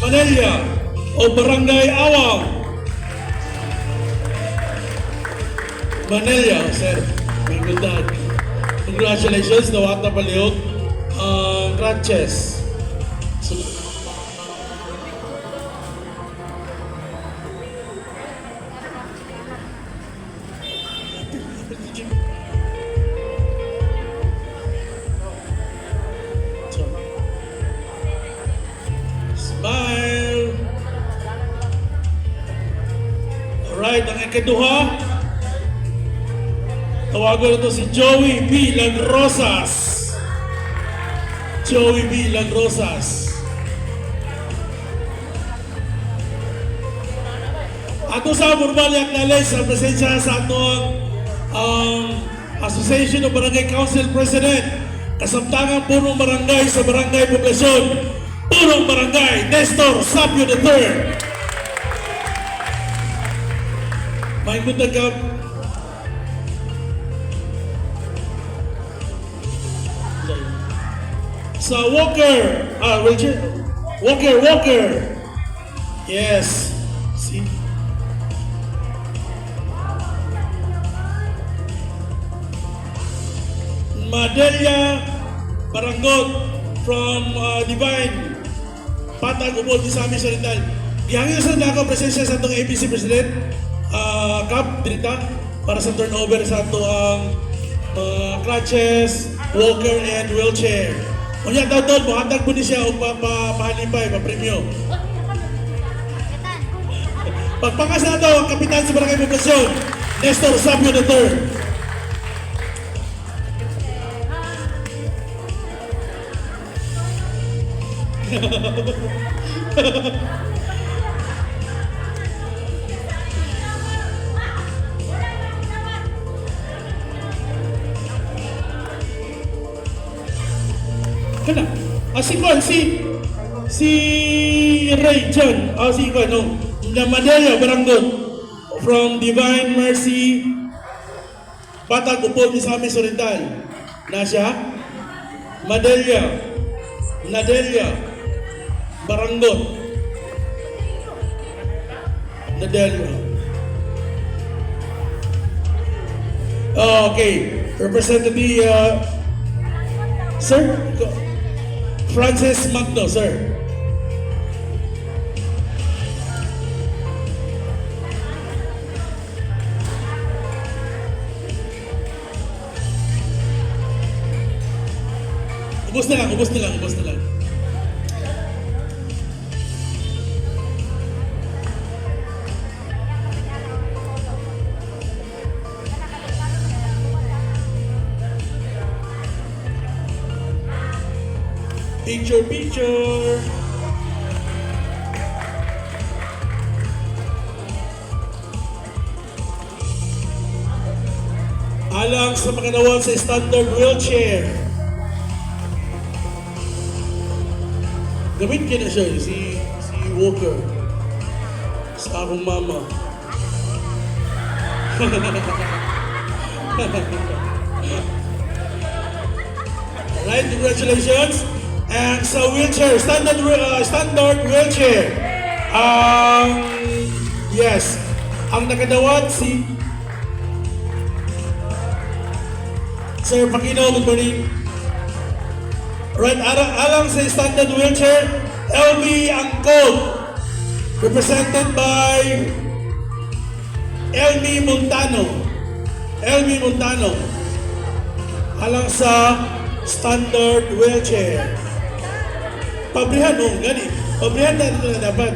Manila o Barangay Awang. Manila, sir. May gundad. Congratulations, nawat na palihog. Crutches. Smile. Alright, ang ikaduha. Tawagan ito si Joey B. Lagrosas. Joey B. Lagrosas. Ato sa formal acknowledge sa presensya sa atong Association of Barangay Council President, kasamtangan punong barangay sa barangay poblasyon, punong barangay Nestor Sapio III. May mutagap sa Walker, Walker. Yes. See? Madelia Barangot from Divine Patag Ubod di sa amin sa Rizal. Gihangin sa nako presensya sa itong APC President Cap Drita para sa turnover sa ito ang crutches, walker, and wheelchair. Unya daw doon, muhatag po ni siya o pahalipay, papremyo. Pagpakas na daw ang kapitan sa Barangay Poblasyon, Nestor Sapio III. Kana, si Ray John, si Kano, na Madaya Barangon from Divine Mercy Patag Upod sa amin Oriental. Na siya Nadelia Barangon. Okay, Representative Sir Francis Magno, sir. Ubus na lang. Picture. Alang sa makanawan sa standard wheelchair. Gamit ka na siya, si Walker. Sa akong mama. Right, congratulations. And sa wheelchair, standard wheelchair. Yes. Ang nakadawat si Sir Pacino, good morning. Right, alang sa standard wheelchair, LB Angkog, represented by Elmi Montano. Alang sa standard wheelchair. Pabrihan mo, gani. Pabrihan na ito na dapat.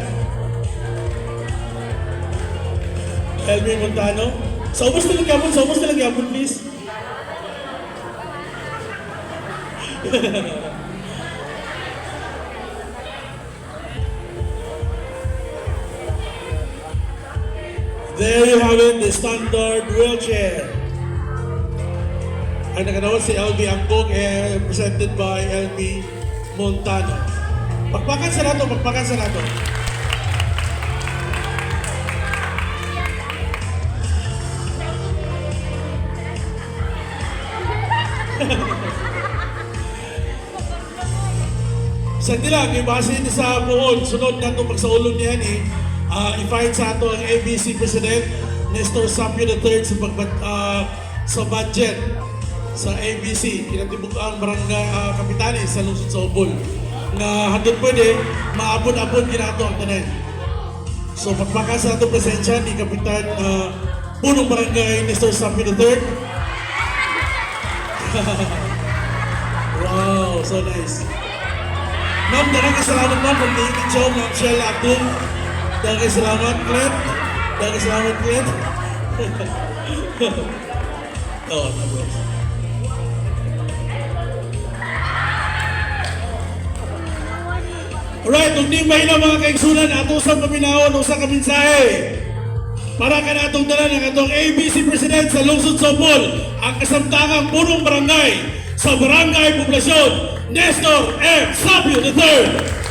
Elmi Montano. Sa ubos na lang yapon, please. There you have it, the standard wheelchair. Ang nakanawan si LB Angkog, presented by LB Montano. Pagpakan sa nato. Sa lang, ibase ni sa buon, sunod na itong pagsaulong niya ni, i-find sa ato ang ABC President, Nestor Sapio III sa budget sa ABC, kinatibuk ang barangay kapitalis sa lungsod sa Ubol. Nga handod pwede, maabot-abot ginato ang tanan. So pagpakas sa itong presensya ni Kapitan Punong Barangay Nestor Sapio III. Wow, so nice. Ma'am, dagang salamat ma'am from the Eating Show, Ma'am Shell Abdul. Dagang salamat, Clint. Dagang salamat, Clint. Oh, no. Alright, kung di mahina mga kaigsunan, ato sa paminawon o sa kaminsahe. Para ka na itong dala ng atong ABC President sa lungsod sa Ubol, ang kasamtangang punong barangay sa Barangay Poblasyon, Nestor F. Sapio III.